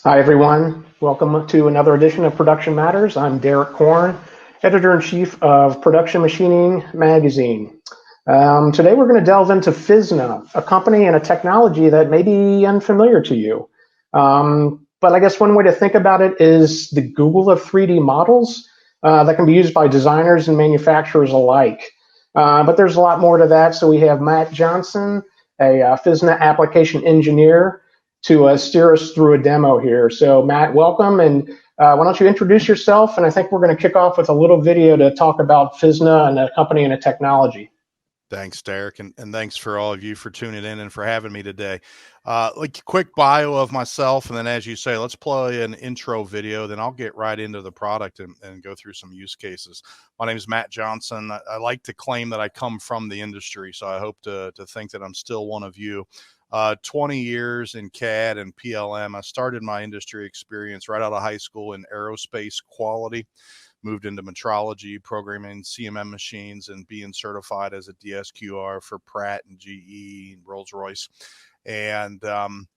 Hi, everyone. Welcome to another edition of Production Matters. I'm Derek Korn, Editor-in-Chief of Production Machining Magazine. Today we're going to delve into Fizna, a company and a technology that may be unfamiliar to you. But I guess one way to think about it is the Google of 3D models that can be used by designers and manufacturers alike. But there's a lot more to that. So we have Matt Johnson, a Fizna application engineer, to steer us through a demo here. So Matt, welcome, and why don't you introduce yourself? And I think we're going to kick off with a little video to talk about Fizna and the company and the technology. Thanks, Derek, and thanks for all of you for tuning in and for having me today. Like quick bio of myself, and then as you say, let's play an intro video, then I'll get right into the product and go through some use cases. My name is Matt Johnson. I like to claim that I come from the industry, so I hope to think that I'm still one of you. 20 years in CAD and PLM. I started my industry experience right out of high school in aerospace quality, moved into metrology, programming CMM machines, and being certified as a DSQR for Pratt and GE and Rolls-Royce. And kind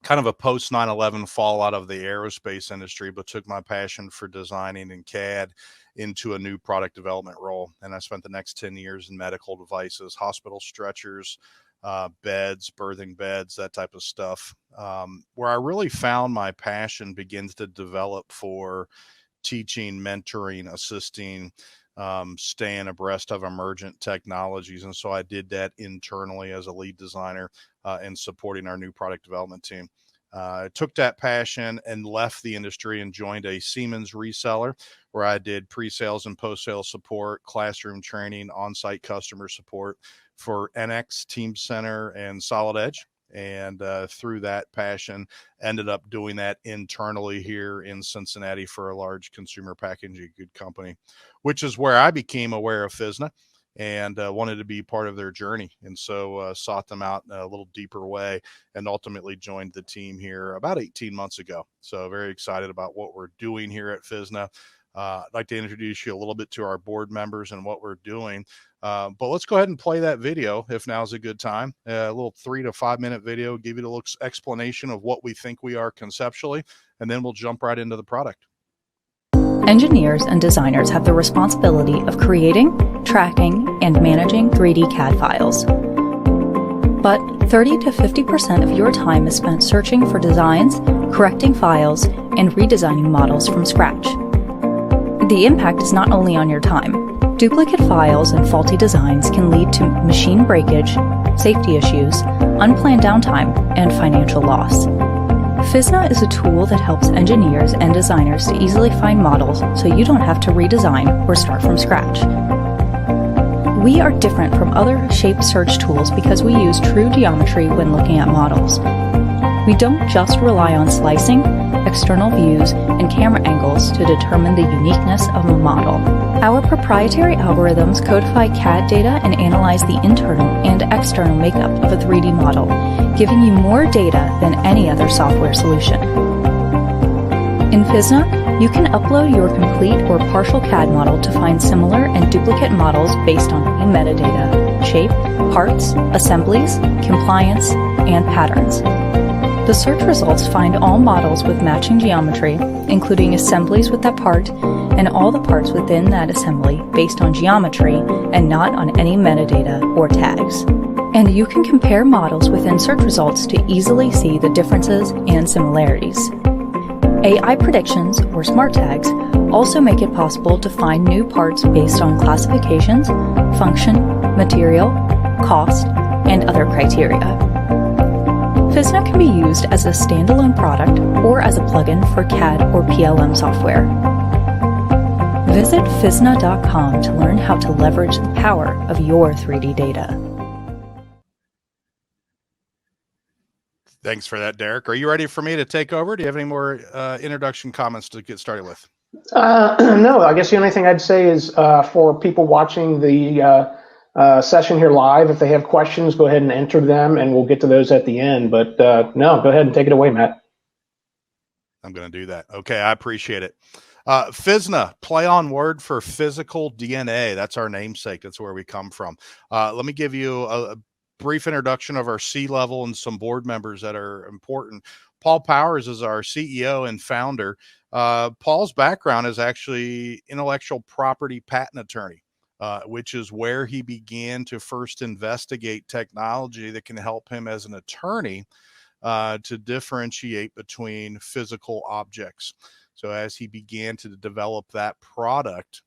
of a post 9/11 fall out of the aerospace industry, but took my passion for designing in CAD into a new product development role. And I spent the next 10 years in medical devices, hospital stretchers, beds, birthing beds, that type of stuff. Where I really found my passion begins to develop for teaching, mentoring, assisting, staying abreast of emergent technologies. And so I did that internally as a lead designer and supporting our new product development team. I took that passion and left the industry and joined a Siemens reseller where I did pre-sales and post-sales support, classroom training, on-site customer support for NX, Team Center, and Solid Edge. And through that passion, ended up doing that internally here in Cincinnati for a large consumer packaging good company, which is where I became aware of Fizna and wanted to be part of their journey. And so sought them out in a little deeper way and ultimately joined the team here about 18 months ago. So very excited about what we're doing here at Fizna. I'd like to introduce you a little bit to our board members and what we're doing. But let's go ahead and play that video if now's a good time. A little 3 to 5 minute video, give you a little explanation of what we think we are conceptually, and then we'll jump right into the product. Engineers and designers have the responsibility of creating, tracking, and managing 3D CAD files. But 30 to 50% of your time is spent searching for designs, correcting files, and redesigning models from scratch. The impact is not only on your time. Duplicate files and faulty designs can lead to machine breakage, safety issues, unplanned downtime, and financial loss. Fizna is a tool that helps engineers and designers to easily find models so you don't have to redesign or start from scratch. We are different from other shape search tools because we use true geometry when looking at models. We don't just rely on slicing, external views, and camera angles to determine the uniqueness of a model. Our proprietary algorithms codify CAD data and analyze the internal and external makeup of a 3D model, giving you more data than any other software solution. In Fizna, you can upload your complete or partial CAD model to find similar and duplicate models based on key metadata, shape, parts, assemblies, compliance, and patterns. The search results find all models with matching geometry, including assemblies with that part, and all the parts within that assembly based on geometry and not on any metadata or tags. And you can compare models within search results to easily see the differences and similarities. AI predictions, or smart tags, also make it possible to find new parts based on classifications, function, material, cost, and other criteria. Fizna can be used as a standalone product or as a plugin for CAD or PLM software. Visit Fizna.com to learn how to leverage the power of your 3D data. Thanks for that, Derek. Are you ready for me to take over? Do you have any more introduction comments to get started with? No, I guess the only thing I'd say is for people watching the session here live, if they have questions, go ahead and enter them and we'll get to those at the end. But no, go ahead and take it away, Matt. I'm going to do that. Okay, I appreciate it. Fizna, play on word for physical DNA. That's our namesake. That's where we come from. Let me give you a brief introduction of our C-level and some board members that are important. Paul Powers is our CEO and founder. Paul's background is actually intellectual property patent attorney, which is where he began to first investigate technology that can help him as an attorney to differentiate between physical objects. So as he began to develop that product,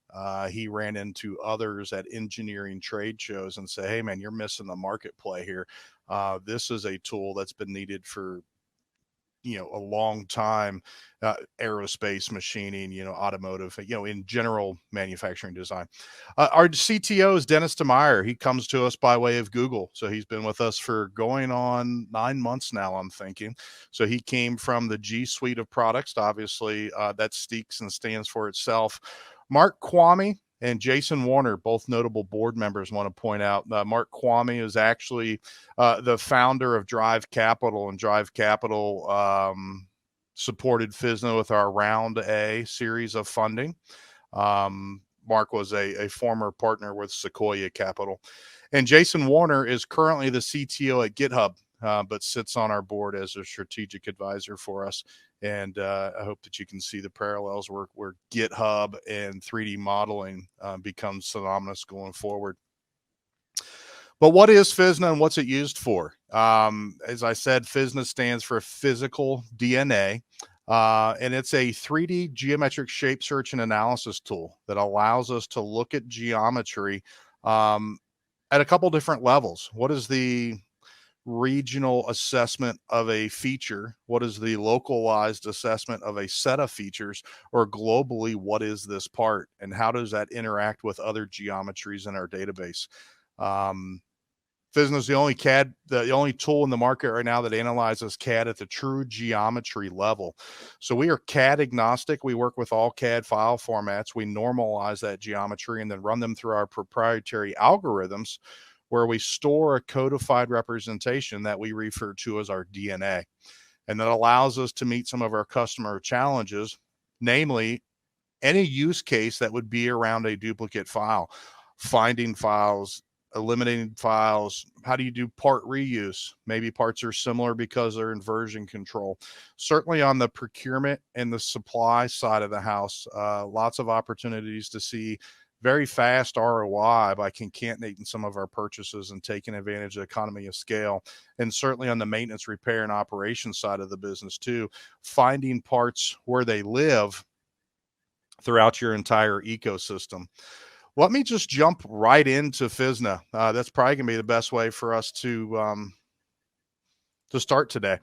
he ran into others at engineering trade shows and say, hey man, you're missing the market play here. This is a tool that's been needed for a long time, aerospace machining, automotive, in general manufacturing design. Our CTO is Dennis DeMeyer. He comes to us by way of Google. So he's been with us for going on 9 months now, I'm thinking. So he came from the G suite of products. Obviously, that speaks and stands for itself. Mark Kwame and Jason Warner, both notable board members, want to point out. Mark Kwame is actually the founder of Drive Capital, and Drive Capital supported Fizna with our Round A series of funding. Mark was a former partner with Sequoia Capital. And Jason Warner is currently the CTO at GitHub, but sits on our board as a strategic advisor for us. And I hope that you can see the parallels where GitHub and 3D modeling becomes synonymous going forward. But what is Fizna and what's it used for? As I said, Fizna stands for physical DNA, and it's a 3D geometric shape search and analysis tool that allows us to look at geometry at a couple different levels. What is the regional assessment of a feature? What is the localized assessment of a set of features? Or globally, what is this part? And how does that interact with other geometries in our database? Fizna is the only tool in the market right now that analyzes CAD at the true geometry level. So we are CAD agnostic. We work with all CAD file formats. We normalize that geometry and then run them through our proprietary algorithms, where we store a codified representation that we refer to as our DNA. And that allows us to meet some of our customer challenges, namely any use case that would be around a duplicate file, finding files, eliminating files. How do you do part reuse? Maybe parts are similar because they're in version control. Certainly on the procurement and the supply side of the house, lots of opportunities to see very fast ROI by concatenating some of our purchases and taking advantage of economy of scale. And certainly on the maintenance, repair, and operations side of the business too, finding parts where they live throughout your entire ecosystem. Let me just jump right into Fizna. That's probably going to be the best way for us to start today.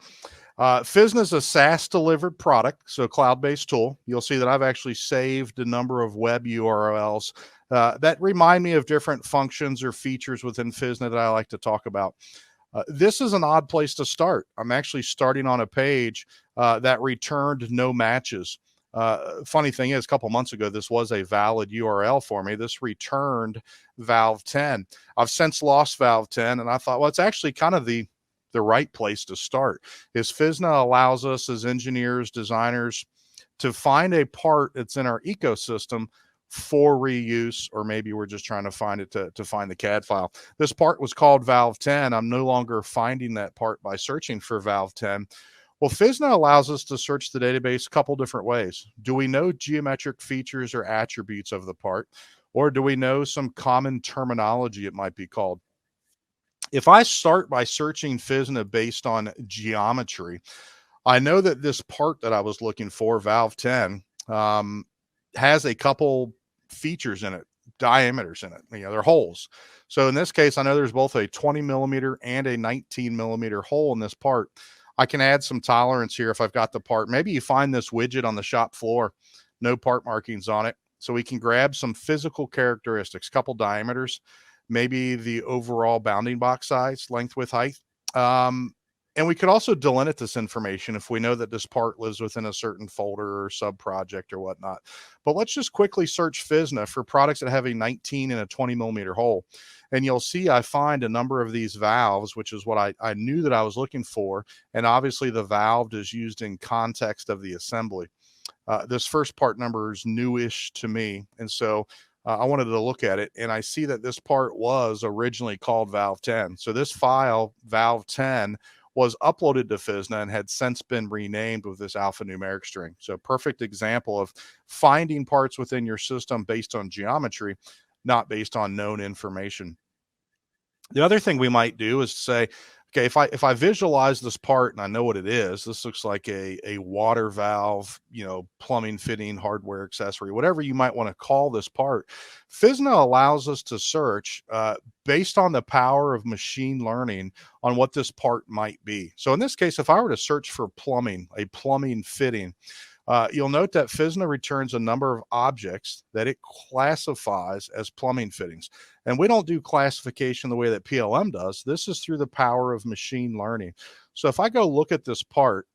Fizna is a SaaS delivered product, so cloud-based tool. You'll see that I've actually saved a number of web URLs that remind me of different functions or features within Fizna that I like to talk about. This is an odd place to start. I'm actually starting on a page that returned no matches. Funny thing is, a couple months ago, this was a valid URL for me. This returned Valve 10. I've since lost Valve 10, and I thought, well, it's actually kind of the right place to start. Is Fizna allows us as engineers, designers, to find a part that's in our ecosystem for reuse, or maybe we're just trying to find it to find the CAD file. This part was called Valve 10. I'm no longer finding that part by searching for Valve 10. Well, Fizna allows us to search the database a couple different ways. Do we know geometric features or attributes of the part? Or do we know some common terminology, it might be called? If I start by searching Fizna based on geometry, I know that this part that I was looking for, Valve 10, has a couple features in it, diameters in it. They're holes. So in this case, I know there's both a 20 millimeter and a 19 millimeter hole in this part. I can add some tolerance here if I've got the part. Maybe you find this widget on the shop floor, no part markings on it. So we can grab some physical characteristics, couple diameters, maybe the overall bounding box size, length, width, height. And we could also delimit this information if we know that this part lives within a certain folder or sub project or whatnot. But let's just quickly search Fizna for products that have a 19 and a 20 millimeter hole. And you'll see I find a number of these valves, which is what I knew that I was looking for. And obviously the valve is used in context of the assembly. This first part number is newish to me. And so I wanted to look at it, and I see that this part was originally called valve 10. So this file, valve 10, was uploaded to Fizna and had since been renamed with this alphanumeric string. So perfect example of finding parts within your system based on geometry, not based on known information. The other thing we might do is say, okay, if I visualize this part and I know what it is, this looks like a water valve, plumbing fitting, hardware accessory, whatever you might want to call this part. Fizna allows us to search based on the power of machine learning on what this part might be. So in this case, if I were to search for plumbing, a plumbing fitting, you'll note that Fizna returns a number of objects that it classifies as plumbing fittings. And we don't do classification the way that PLM does. This is through the power of machine learning. So if I go look at this part,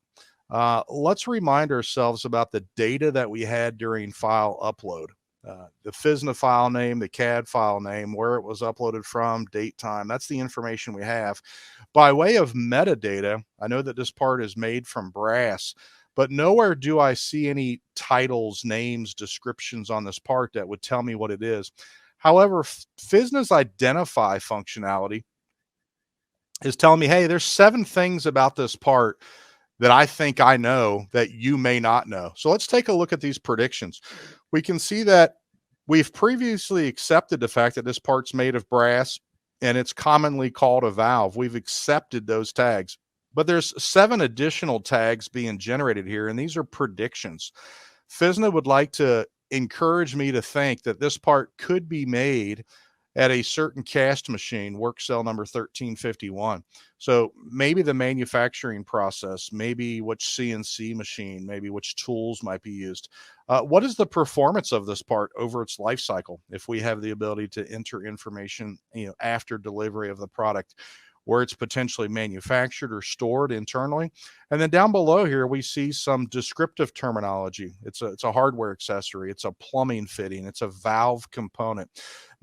let's remind ourselves about the data that we had during file upload. The Fizna file name, the CAD file name, where it was uploaded from, date, time. That's the information we have. By way of metadata, I know that this part is made from brass, but nowhere do I see any titles, names, descriptions on this part that would tell me what it is. However, Fizna's identify functionality is telling me, hey, there's 7 things about this part that I think I know that you may not know. So let's take a look at these predictions. We can see that we've previously accepted the fact that this part's made of brass and it's commonly called a valve. We've accepted those tags. But there's 7 additional tags being generated here, and these are predictions. Fizna would like to encourage me to think that this part could be made at a certain cast machine, work cell number 1351. So maybe the manufacturing process, maybe which CNC machine, maybe which tools might be used. What is the performance of this part over its life cycle if we have the ability to enter information after delivery of the product, where it's potentially manufactured or stored internally. And then down below here, we see some descriptive terminology. It's a hardware accessory. It's a plumbing fitting. It's a valve component.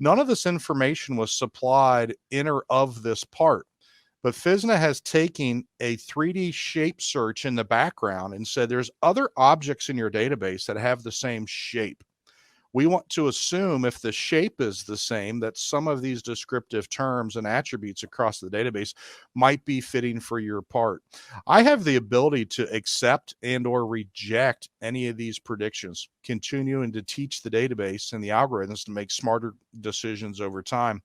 None of this information was supplied in or of this part, but Fizna has taken a 3D shape search in the background and said there's other objects in your database that have the same shape. We want to assume if the shape is the same, that some of these descriptive terms and attributes across the database might be fitting for your part. I have the ability to accept and or reject any of these predictions, continuing to teach the database and the algorithms to make smarter decisions over time.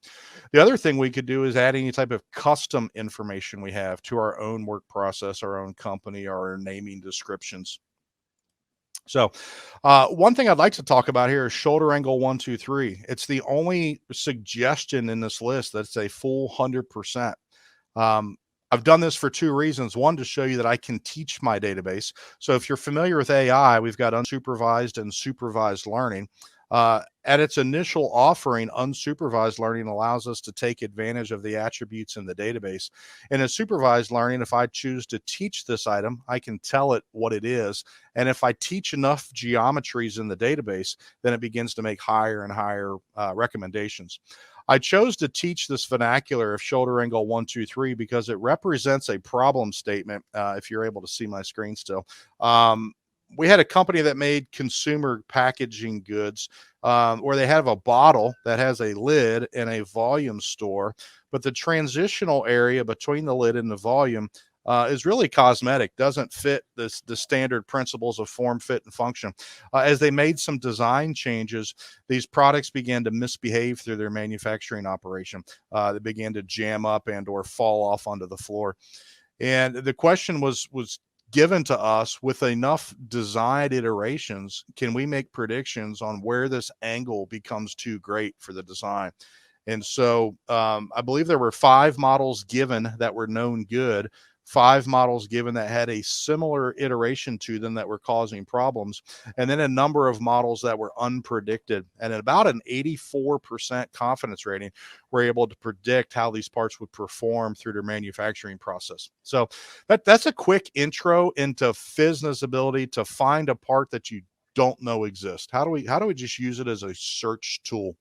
The other thing we could do is add any type of custom information we have to our own work process, our own company, our naming descriptions. So one thing I'd like to talk about here is shoulder angle 1, 2, 3. It's the only suggestion in this list that's a full 100%. I've done this for 2 reasons. One, to show you that I can teach my database. So if you're familiar with AI, we've got unsupervised and supervised learning. At its initial offering, unsupervised learning allows us to take advantage of the attributes in the database. In a supervised learning, if I choose to teach this item, I can tell it what it is. And if I teach enough geometries in the database, then it begins to make higher and higher recommendations. I chose to teach this vernacular of shoulder angle 1, 2, 3 because it represents a problem statement. If you're able to see my screen still. We had a company that made consumer packaging goods where they have a bottle that has a lid and a volume store, but the transitional area between the lid and the volume is really cosmetic, doesn't fit the standard principles of form, fit, and function. As they made some design changes, these products began to misbehave through their manufacturing operation. They began to jam up and or fall off onto the floor. And the question was given to us, with enough design iterations, can we make predictions on where this angle becomes too great for the design? And so I believe there were 5 models given that were known good, 5 models given that had a similar iteration to them that were causing problems, and then a number of models that were unpredicted. And at about an 84% confidence rating, we're able to predict how these parts would perform through their manufacturing process. So that's a quick intro into Fizna's ability to find a part that you don't know exists. How do we just use it as a search tool?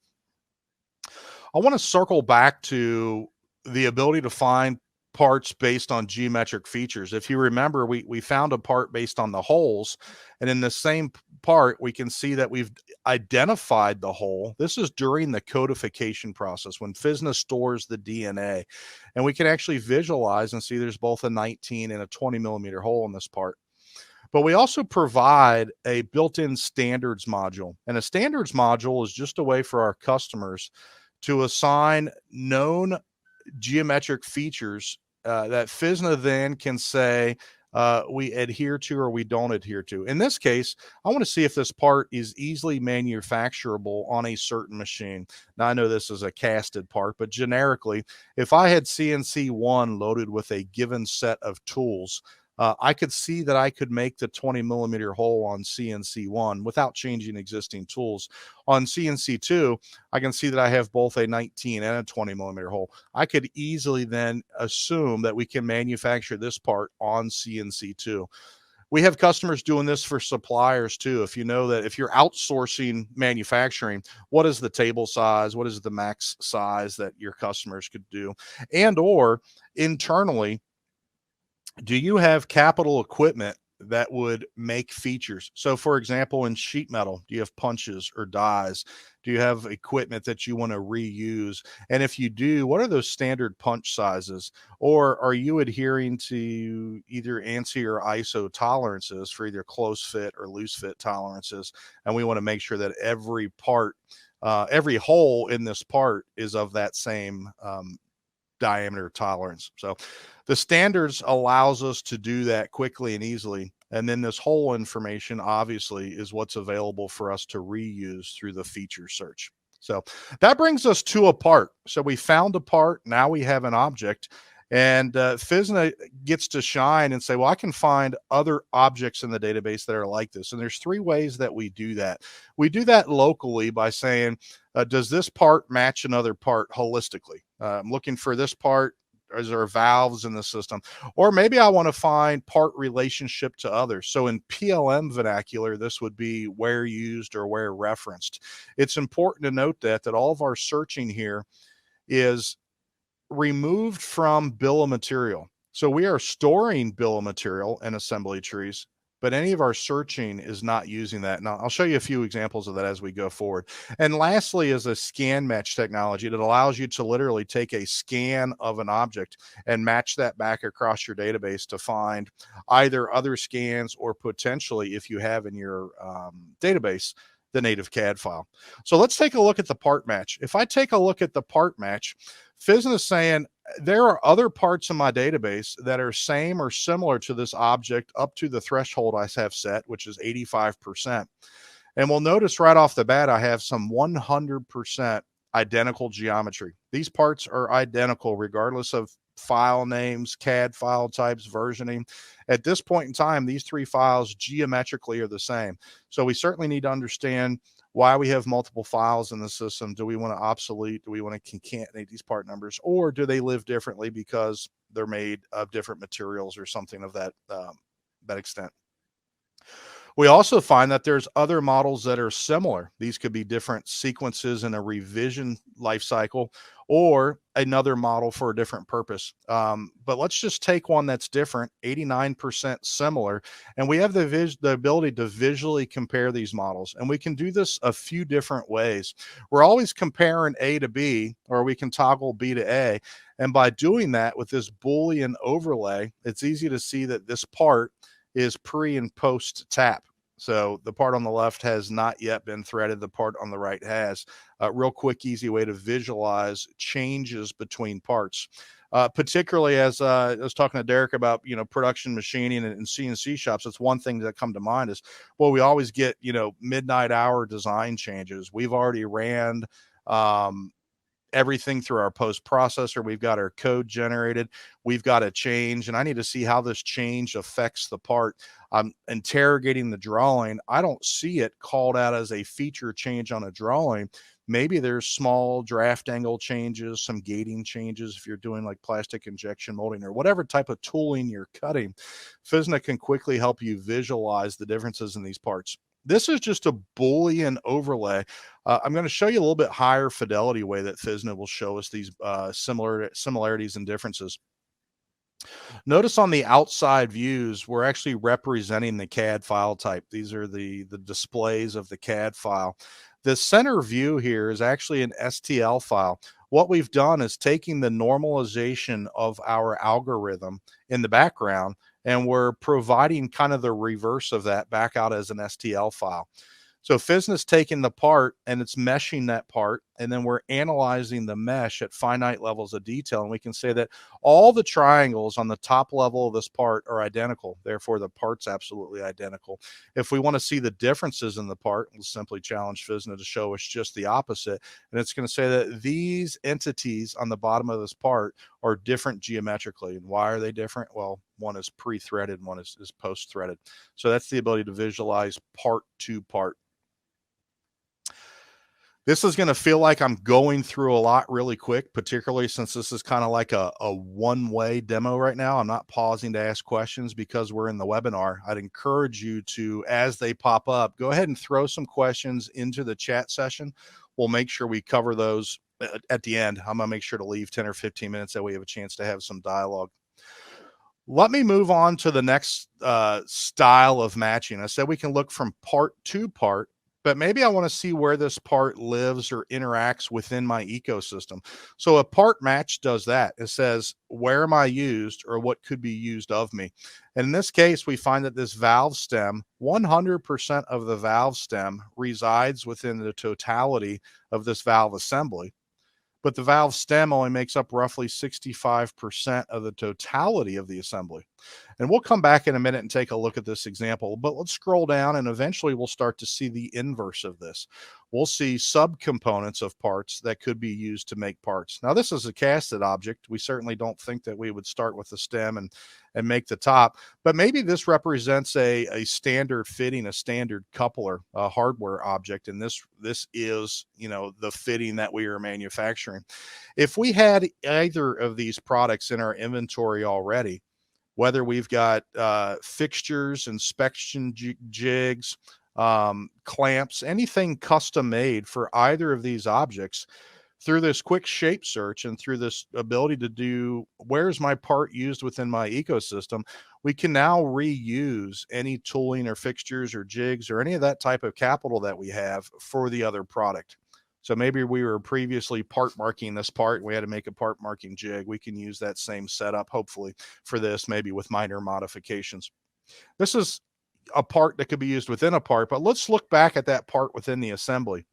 I want to circle back to the ability to find parts based on geometric features. If you remember, we found a part based on the holes, and in the same part, we can see that we've identified the hole. This is during the codification process when Fizna stores the DNA. And we can actually visualize and see there's both a 19 and a 20 millimeter hole in this part. But we also provide a built-in standards module. And a standards module is just a way for our customers to assign known geometric features that Fizna then can say we adhere to or we don't adhere to. In this case, I want to see if this part is easily manufacturable on a certain machine. Now, I know this is a casted part, but generically, if I had CNC1 loaded with a given set of tools, I could see that I could make the 20 millimeter hole on CNC1 without changing existing tools. On CNC2, I can see that I have both a 19 and a 20 millimeter hole. I could easily then assume that we can manufacture this part on CNC2. We have customers doing this for suppliers too. If you know that if you're outsourcing manufacturing, what is the table size? What is the max size that your customers could do? And or internally, do you have capital equipment that would make features? So for example, in sheet metal, do you have punches or dies? Do you have equipment that you want to reuse? And if you do, what are those standard punch sizes? Or are you adhering to either ANSI or ISO tolerances for either close fit or loose fit tolerances? And we want to make sure that every part, every hole in this part is of that same diameter tolerance. So the standards allows us to do that quickly and easily. And then this whole information obviously is what's available for us to reuse through the feature search. So that brings us to a part. So we found a part, now we have an object, and Fizna gets to shine and say, well, I can find other objects in the database that are like this. And there's three ways that we do that. We do that locally by saying, does this part match another part holistically? I'm looking for this part. Is there valves in the system? Or maybe I want to find part relationship to others. So in PLM vernacular, this would be where used or where referenced. It's important to note that all of our searching here is removed from bill of material. So we are storing bill of material in assembly trees, but any of our searching is not using that. Now, I'll show you a few examples of that as we go forward. And lastly is a scan match technology that allows you to literally take a scan of an object and match that back across your database to find either other scans or potentially, if you have in your database, the native CAD file. So let's take a look at the part match. If I take a look at the part match, Fizna is saying there are other parts in my database that are same or similar to this object up to the threshold I have set, which is 85%. And we'll notice right off the bat, I have some 100% identical geometry. These parts are identical regardless of file names, CAD file types, versioning. At this point in time, these three files geometrically are the same. So we certainly need to understand why we have multiple files in the system. Do we want to obsolete? Do we want to concatenate these part numbers? Or do they live differently because they're made of different materials or something of that extent? We also find that there's other models that are similar. These could be different sequences in a revision life cycle or another model for a different purpose. But let's just take one that's different, 89% similar, and we have the ability to visually compare these models. And we can do this a few different ways. We're always comparing A to B, or we can toggle B to A. And by doing that with this Boolean overlay, it's easy to see that this part is pre and post tap. So the part on the left has not yet been threaded. The part on the right has. A real quick, easy way to visualize changes between parts. Particularly as I was talking to Derek about, production machining and CNC shops, it's one thing that come to mind is, well, we always get, midnight hour design changes. We've already ran everything through our post processor. We've got our code generated. We've got a change, and I need to see how this change affects the part. I'm interrogating the drawing. I don't see it called out as a feature change on a drawing. Maybe there's small draft angle changes, some gating changes if you're doing like plastic injection molding or whatever type of tooling you're cutting. Fizna can quickly help you visualize the differences in these parts. This is just a Boolean overlay. I'm going to show you a little bit higher fidelity way that Fizna will show us these similarities and differences. Notice on the outside views, we're actually representing the CAD file type. These are the displays of the CAD file. The center view here is actually an STL file. What we've done is taking the normalization of our algorithm in the background, and we're providing kind of the reverse of that back out as an STL file. So Fizna's taking the part and it's meshing that part, and then we're analyzing the mesh at finite levels of detail. And we can say that all the triangles on the top level of this part are identical. Therefore, the part's absolutely identical. If we want to see the differences in the part, we'll simply challenge Fizna to show us just the opposite. And it's going to say that these entities on the bottom of this part are different geometrically. And why are they different? Well, one is pre-threaded, one is post-threaded. So that's the ability to visualize part to part. This is going to feel like I'm going through a lot really quick, particularly since this is kind of like a one-way demo right now. I'm not pausing to ask questions because we're in the webinar. I'd encourage you to, as they pop up, go ahead and throw some questions into the chat session. We'll make sure we cover those at the end. I'm going to make sure to leave 10 or 15 minutes that we have a chance to have some dialogue. Let me move on to the next style of matching. I said we can look from part to part, but maybe I want to see where this part lives or interacts within my ecosystem. So a part match does that. It says, where am I used, or what could be used of me? And in this case, we find that this valve stem, 100% of the valve stem resides within the totality of this valve assembly. But the valve stem only makes up roughly 65% of the totality of the assembly. And we'll come back in a minute and take a look at this example, but let's scroll down and eventually we'll start to see the inverse of this. We'll see subcomponents of parts that could be used to make parts. Now, this is a casted object. We certainly don't think that we would start with the stem and make the top, but maybe this represents a standard fitting, a standard coupler, a hardware object. And this is, the fitting that we are manufacturing. If we had either of these products in our inventory already, whether we've got fixtures, inspection jigs, clamps, anything custom made for either of these objects, through this quick shape search and through this ability to do where's my part used within my ecosystem, we can now reuse any tooling or fixtures or jigs or any of that type of capital that we have for the other product. So maybe we were previously part marking this part, we had to make a part marking jig. We can use that same setup, hopefully, for this, maybe with minor modifications. This is a part that could be used within a part, but let's look back at that part within the assembly.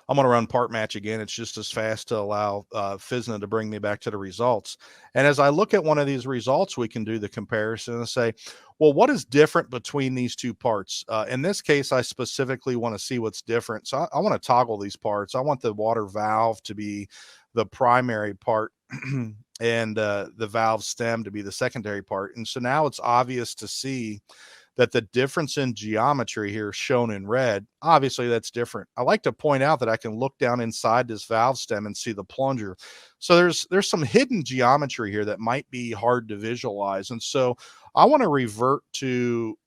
I'm going to run part match again. It's just as fast to allow Fizna to bring me back to the results. And as I look at one of these results, we can do the comparison and say, well, what is different between these two parts? In this case, I specifically want to see what's different. So I want to toggle these parts. I want the water valve to be the primary part and the valve stem to be the secondary part. And so now it's obvious to see that the difference in geometry here shown in red, obviously that's different. I like to point out that I can look down inside this valve stem and see the plunger. So there's some hidden geometry here that might be hard to visualize. And so I want to revert to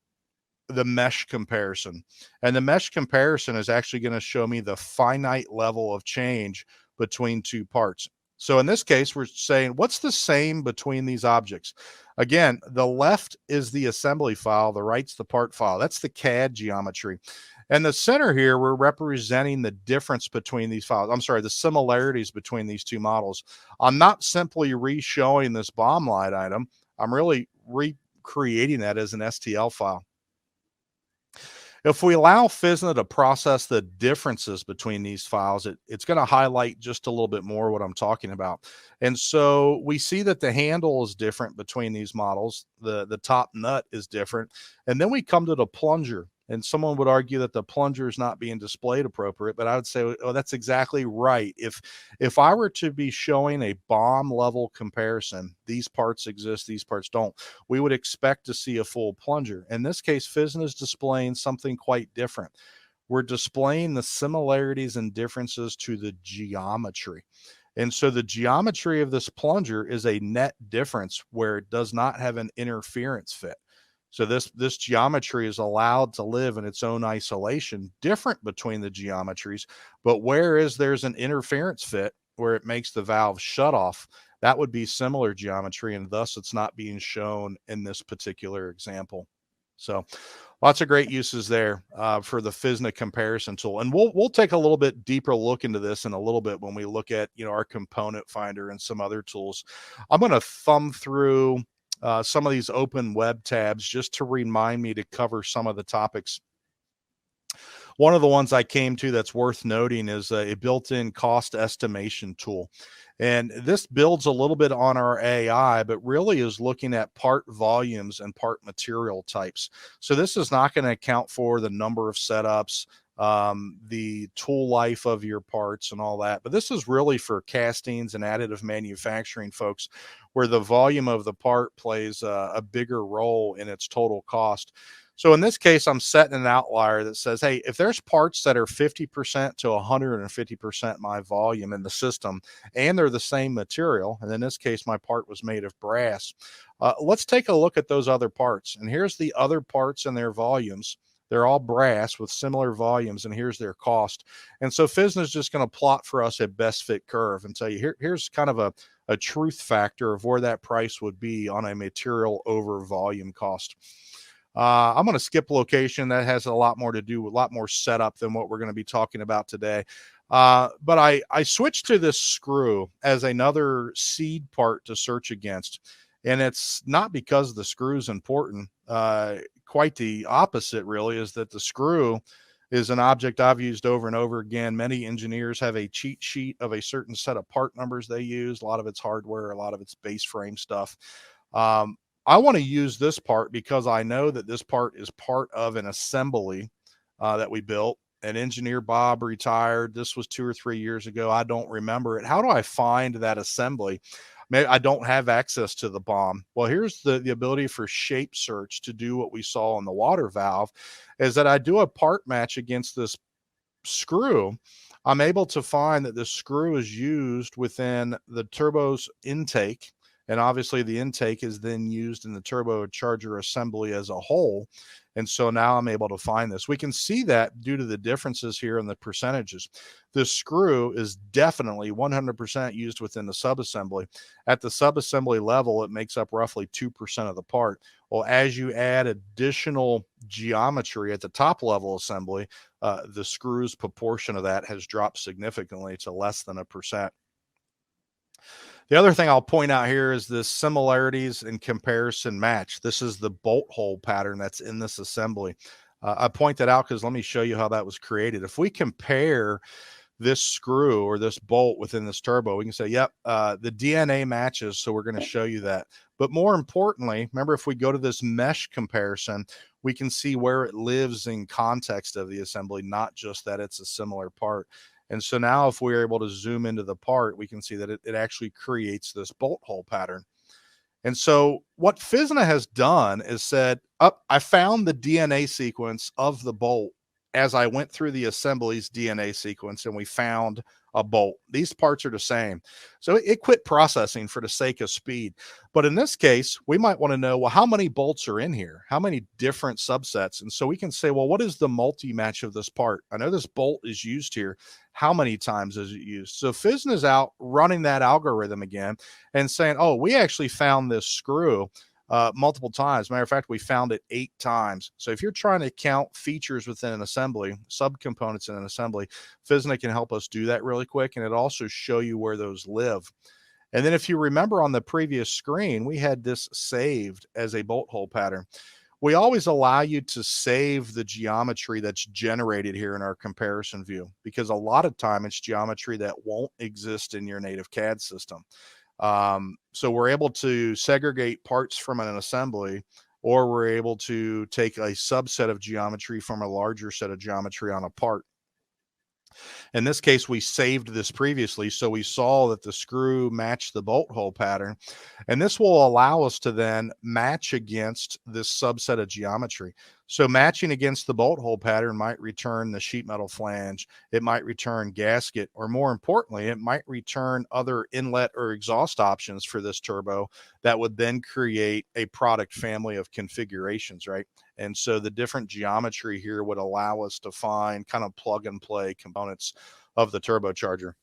the mesh comparison. And the mesh comparison is actually going to show me the finite level of change between two parts. So in this case, we're saying, what's the same between these objects? Again, the left is the assembly file, the right's the part file. That's the CAD geometry. And the center here, we're representing the difference between these files. I'm sorry, the similarities between these two models. I'm not simply re-showing this bomb light item. I'm really recreating that as an STL file. If we allow Fizna to process the differences between these files, it's going to highlight just a little bit more what I'm talking about. And so we see that the handle is different between these models. The top nut is different. And then we come to the plunger. And someone would argue that the plunger is not being displayed appropriate, but I would say, oh, that's exactly right. If I were to be showing a bomb level comparison, these parts exist, these parts don't, we would expect to see a full plunger. In this case, Fizna is displaying something quite different. We're displaying the similarities and differences to the geometry. And so the geometry of this plunger is a net difference where it does not have an interference fit. So this geometry is allowed to live in its own isolation, different between the geometries, but whereas there's an interference fit where it makes the valve shut off, that would be similar geometry, and thus it's not being shown in this particular example. So lots of great uses there for the Fizna comparison tool. And we'll take a little bit deeper look into this in a little bit when we look at, our component finder and some other tools. I'm going to thumb through some of these open web tabs just to remind me to cover some of the topics. One of the ones I came to that's worth noting is a built-in cost estimation tool. And this builds a little bit on our AI, but really is looking at part volumes and part material types. So this is not going to account for the number of setups, the tool life of your parts and all that. But this is really for castings and additive manufacturing folks, where the volume of the part plays a bigger role in its total cost. So in this case, I'm setting an outlier that says, hey, if there's parts that are 50% to 150% my volume in the system, and they're the same material, and in this case, my part was made of brass, let's take a look at those other parts. And here's the other parts and their volumes. They're all brass with similar volumes, and here's their cost. And so Fizna is just going to plot for us a best fit curve and tell you, here's kind of a truth factor of where that price would be on a material over volume cost. I'm going to skip location. That has a lot more to do with a lot more setup than what we're going to be talking about today. But I switched to this screw as another seed part to search against. And it's not because the screw is important. Quite the opposite, really, is that the screw is an object I've used over and over again. Many engineers have a cheat sheet of a certain set of part numbers they use. A lot of it's hardware, a lot of it's base frame stuff. I want to use this part because I know that this part is part of an assembly that we built. And engineer Bob retired. This was 2 or 3 years ago. I don't remember it. How do I find that assembly? Maybe I don't have access to the BOM. Well, here's the ability for shape search to do what we saw on the water valve, is that I do a part match against this screw. I'm able to find that the screw is used within the turbo's intake. And obviously the intake is then used in the turbocharger assembly as a whole. And so now I'm able to find this. We can see that due to the differences here in the percentages. The screw is definitely 100% used within the subassembly. At the subassembly level, it makes up roughly 2% of the part. Well, as you add additional geometry at the top level assembly, the screw's proportion of that has dropped significantly to less than 1%. The other thing I'll point out here is the similarities and comparison match. This is the bolt hole pattern that's in this assembly. I point that out because let me show you how that was created. If we compare this screw or this bolt within this turbo, we can say, yep, the DNA matches. So we're going to show you that. But more importantly, remember, if we go to this mesh comparison, we can see where it lives in context of the assembly, not just that it's a similar part. And so now if we're able to zoom into the part, we can see that it actually creates this bolt hole pattern. And so what Fizna has done is said, I found the DNA sequence of the bolt as I went through the assembly's DNA sequence, and we found a bolt. These parts are the same. So it quit processing for the sake of speed. But in this case, we might want to know, well, how many bolts are in here? How many different subsets? And so we can say, well, what is the multi-match of this part? I know this bolt is used here. How many times is it used? So Fizna is out running that algorithm again and saying, oh, we actually found this screw multiple times. Matter of fact, we found it 8 times. So if you're trying to count features within an assembly, subcomponents in an assembly, Fizna can help us do that really quick. And it also show you where those live. And then if you remember on the previous screen, we had this saved as a bolt hole pattern. We always allow you to save the geometry that's generated here in our comparison view, because a lot of time it's geometry that won't exist in your native CAD system. So we're able to segregate parts from an assembly, or we're able to take a subset of geometry from a larger set of geometry on a part. In this case, we saved this previously, so we saw that the screw matched the bolt hole pattern, and this will allow us to then match against this subset of geometry. So matching against the bolt hole pattern might return the sheet metal flange, it might return gasket, or more importantly, it might return other inlet or exhaust options for this turbo that would then create a product family of configurations, right? And so the different geometry here would allow us to find kind of plug and play components of the turbocharger.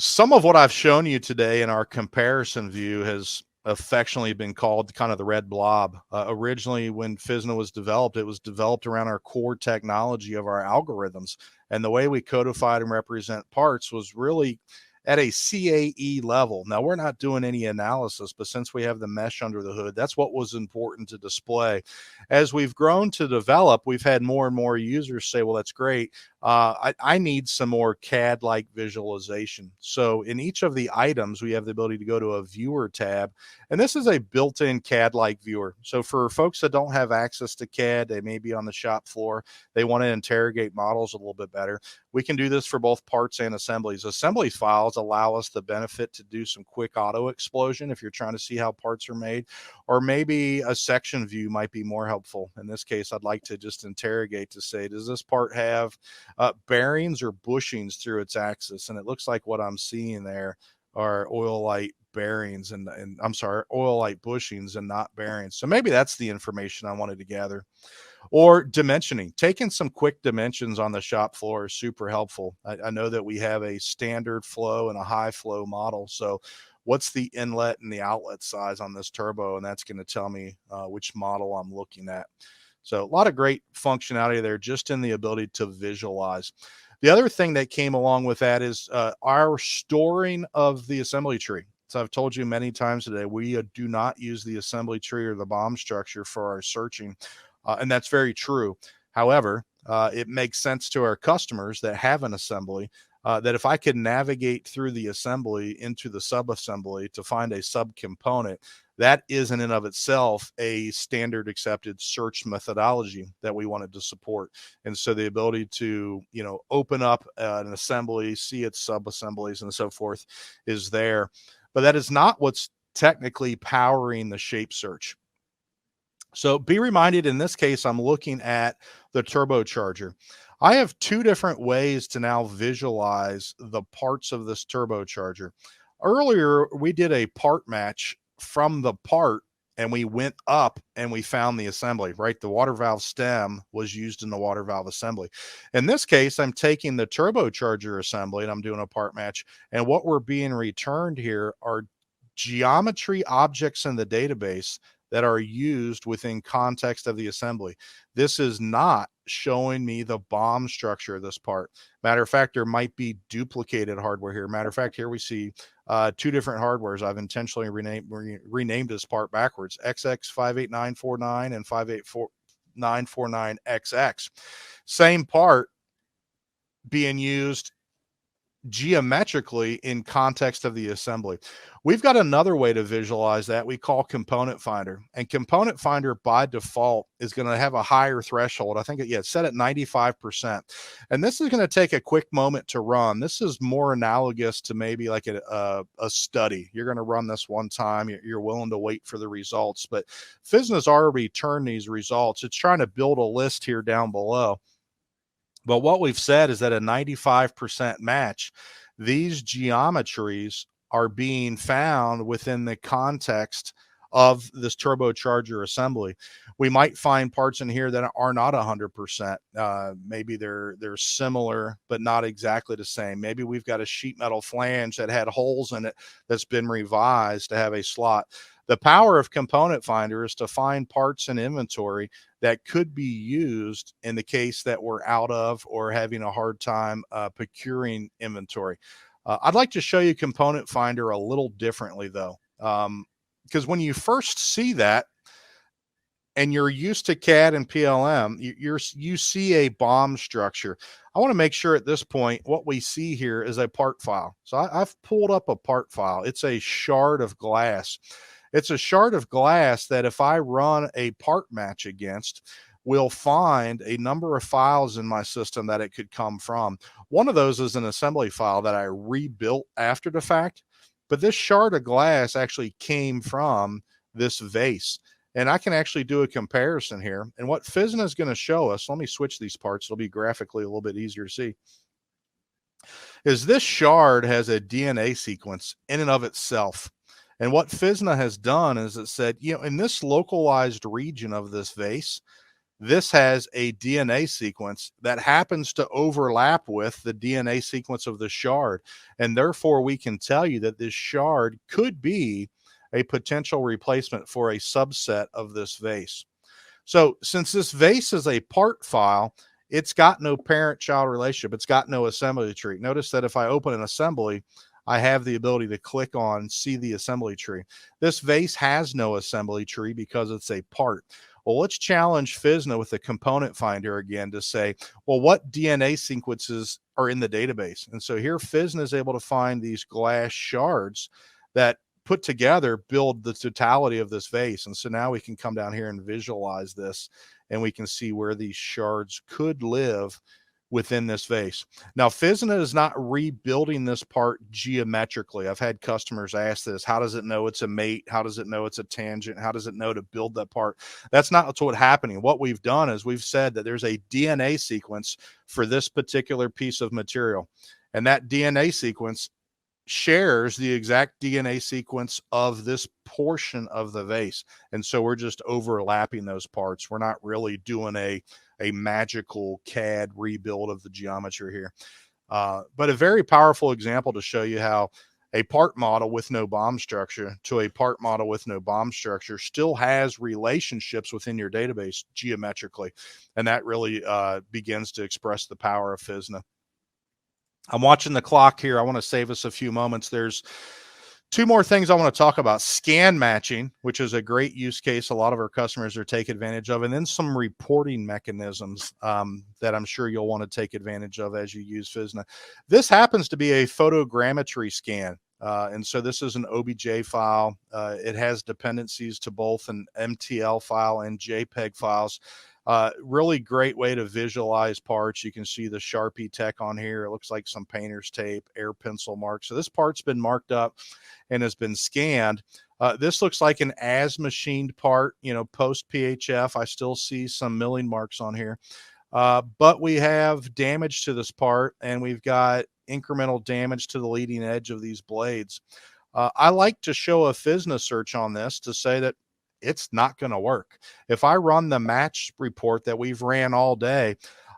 Some of what I've shown you today in our comparison view has affectionately been called kind of the red blob. Originally, when Fizna was developed, it was developed around our core technology of our algorithms. And the way we codified and represent parts was really at a CAE level. Now, we're not doing any analysis, but since we have the mesh under the hood, that's what was important to display. As we've grown to develop, we've had more and more users say, well, that's great. I need some more CAD-like visualization. So in each of the items, we have the ability to go to a viewer tab, and this is a built-in CAD-like viewer. So for folks that don't have access to CAD, they may be on the shop floor, they want to interrogate models a little bit better. We can do this for both parts and assemblies. Assembly files allow us the benefit to do some quick auto explosion if you're trying to see how parts are made, or maybe a section view might be more helpful. In this case, I'd like to just interrogate to say, does this part have bearings or bushings through its axis? And it looks like what I'm seeing there are oil light bearings and I'm sorry, oil light bushings and not bearings. So maybe that's the information I wanted to gather. Or dimensioning, taking some quick dimensions on the shop floor is super helpful. I know that we have a standard flow and a high flow model. So what's the inlet and the outlet size on this turbo? And that's going to tell me which model I'm looking at. So a lot of great functionality there just in the ability to visualize. The other thing that came along with that is our storing of the assembly tree. So I've told you many times today, we do not use the assembly tree or the BOM structure for our searching. And that's very true. However, it makes sense to our customers that have an assembly that if I could navigate through the assembly into the subassembly to find a subcomponent, that is in and of itself a standard accepted search methodology that we wanted to support. And so the ability to, open up an assembly, see its subassemblies and so forth is there. But that is not what's technically powering the shape search. So be reminded, in this case, I'm looking at the turbocharger. I have two different ways to now visualize the parts of this turbocharger. Earlier, we did a part match from the part and we went up and we found the assembly, right? The water valve stem was used in the water valve assembly. In this case, I'm taking the turbocharger assembly and I'm doing a part match. And what we're being returned here are geometry objects in the database that are used within context of the assembly. This is not showing me the BOM structure of this part. Matter of fact, there might be duplicated hardware here. Matter of fact, here we see two different hardwares. I've intentionally renamed this part backwards, XX58949 and 58949XX. Same part being used geometrically in context of the assembly. We've got another way to visualize that we call component finder, and component finder by default is going to have a higher threshold. I think it's set at 95%. And this is going to take a quick moment to run. This is more analogous to maybe like a study. You're going to run this one time. You're willing to wait for the results, but Fizna's already turned these results. It's trying to build a list here down below. But what we've said is that a 95% match, these geometries are being found within the context of this turbocharger assembly. We might find parts in here that are not 100%. Maybe they're similar, but not exactly the same. Maybe we've got a sheet metal flange that had holes in it that's been revised to have a slot. The power of component finder is to find parts in inventory that could be used in the case that we're out of or having a hard time procuring inventory. I'd like to show you component finder a little differently though, because when you first see that and you're used to CAD and PLM, you see a BOM structure. I want to make sure at this point what we see here is a part file. So I've pulled up a part file. It's a shard of glass. It's a shard of glass that if I run a part match against, will find a number of files in my system that it could come from. One of those is an assembly file that I rebuilt after the fact, but this shard of glass actually came from this vase. And I can actually do a comparison here. And what Fizna is going to show us, let me switch these parts, it'll be graphically a little bit easier to see, is this shard has a DNA sequence in and of itself. And what Fizna has done is it said, in this localized region of this vase, This has a DNA sequence that happens to overlap with the DNA sequence of the shard. And therefore, we can tell you that this shard could be a potential replacement for a subset of this vase. So since this vase is a part file, it's got no parent-child relationship. It's got no assembly tree. Notice that if I open an assembly, I have the ability to click on see the assembly tree. This vase has no assembly tree because it's a part. Well, let's challenge Fizna with the component finder again to say, well, what DNA sequences are in the database? And so here Fizna is able to find these glass shards that put together build the totality of this vase. And so now we can come down here and visualize this, and we can see where these shards could live within this vase. Now, Fizna is not rebuilding this part geometrically. I've had customers ask this: how does it know it's a mate? How does it know it's a tangent? How does it know to build that part? That's not what's happening. What we've done is we've said that there's a DNA sequence for this particular piece of material, and that DNA sequence shares the exact DNA sequence of this portion of the vase. And so we're just overlapping those parts. We're not really doing a magical CAD rebuild of the geometry here. But a very powerful example to show you how a part model with no BOM structure to a part model with no BOM structure still has relationships within your database geometrically. And that really begins to express the power of Fizna. I'm watching the clock here. I want to save us a few moments. There's two more things I want to talk about: scan matching, which is a great use case a lot of our customers are taking advantage of, and then some reporting mechanisms that I'm sure you'll want to take advantage of as you use Fizna. This happens to be a photogrammetry scan. And so this is an OBJ file. It has dependencies to both an MTL file and JPEG files. Really great way to visualize parts. You can see the Sharpie tech on here. It looks like some painter's tape, air pencil marks. So this part's been marked up and has been scanned. This looks like an as machined part, post PHF. I still see some milling marks on here. But we have damage to this part, and we've got incremental damage to the leading edge of these blades. I like to show a Fizna search on this to say that it's not going to work. If I run the match report that we've ran all day,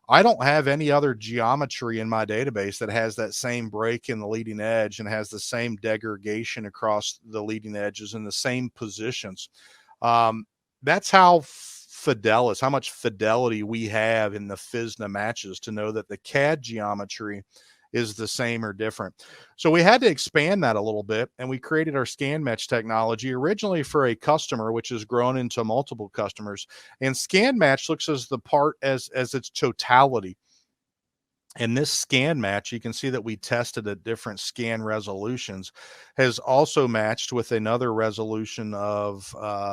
I don't have any other geometry in my database that has that same break in the leading edge and has the same degradation across the leading edges in the same positions. That's how how much fidelity we have in the Fizna matches to know that the CAD geometry is the same or different. So we had to expand that a little bit, and we created our scan match technology originally for a customer, which has grown into multiple customers. And scan match looks as the part as its totality. And this scan match, you can see that we tested at different scan resolutions, has also matched with another resolution of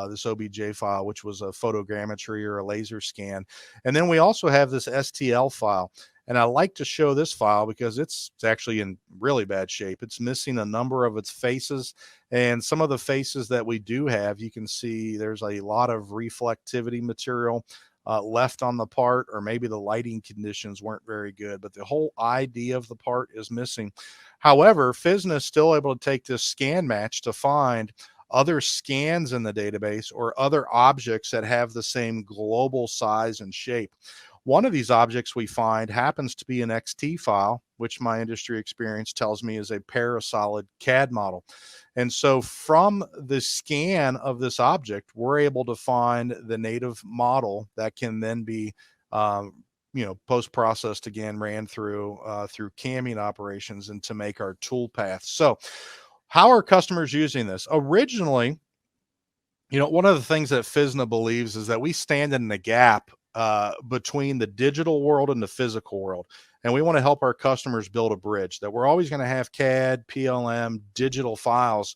this OBJ file, which was a photogrammetry or a laser scan. And then we also have this STL file. And I like to show this file because it's actually in really bad shape. It's missing a number of its faces, and some of the faces that we do have, you can see there's a lot of reflectivity material left on the part, or maybe the lighting conditions weren't very good, but the whole idea of the part is missing. However, Fizna is still able to take this scan match to find other scans in the database or other objects that have the same global size and shape. One of these objects we find happens to be an XT file, which my industry experience tells me is a parasolid CAD model. And so from the scan of this object, we're able to find the native model that can then be post-processed again, ran through camming operations and to make our tool path. So how are customers using this? Originally, one of the things that Fizna believes is that we stand in the gap between the digital world and the physical world. And we want to help our customers build a bridge, that we're always going to have CAD, PLM, digital files.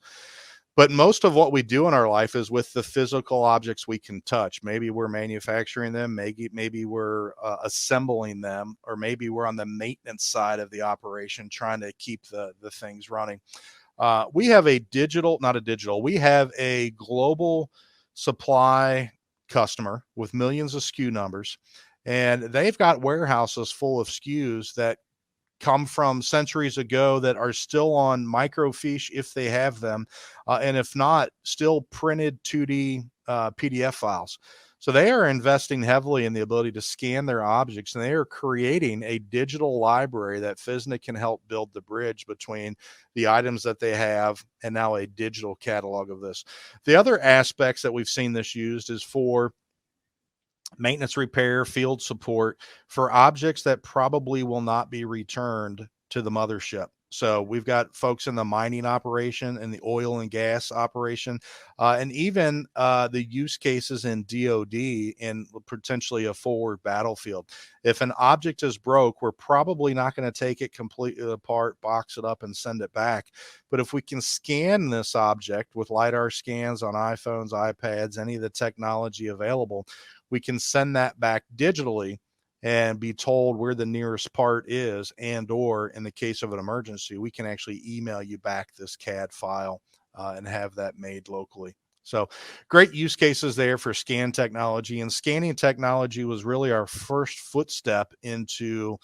But most of what we do in our life is with the physical objects we can touch. Maybe we're manufacturing them, maybe we're assembling them, or maybe we're on the maintenance side of the operation trying to keep the things running. We have we have a global supply customer with millions of SKU numbers, and they've got warehouses full of SKUs that come from centuries ago that are still on microfiche if they have them, and if not, still printed 2D PDF files. So they are investing heavily in the ability to scan their objects, and they are creating a digital library that Fizna can help build the bridge between the items that they have and now a digital catalog of this. The other aspects that we've seen this used is for maintenance, repair, field support for objects that probably will not be returned to the mothership. So we've got folks in the mining operation and the oil and gas operation, and even the use cases in DoD and potentially a forward battlefield. If an object is broke, we're probably not going to take it completely apart, box it up, and send it back. But if we can scan this object with LiDAR scans on iPhones, iPads, any of the technology available, we can send that back digitally and be told where the nearest part is, and or in the case of an emergency, we can actually email you back this CAD file and have that made locally. So great use cases there for scan technology, and scanning technology was really our first footstep into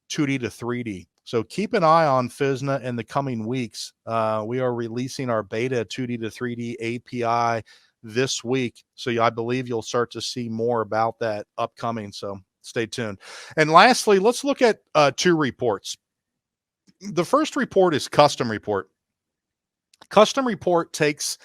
2D to 3D. So keep an eye on Fizna in the coming weeks. We are releasing our beta 2D to 3D API this week. So I believe you'll start to see more about that upcoming. So stay tuned. And lastly, let's look at two reports. The first report is Custom Report. Custom Report takes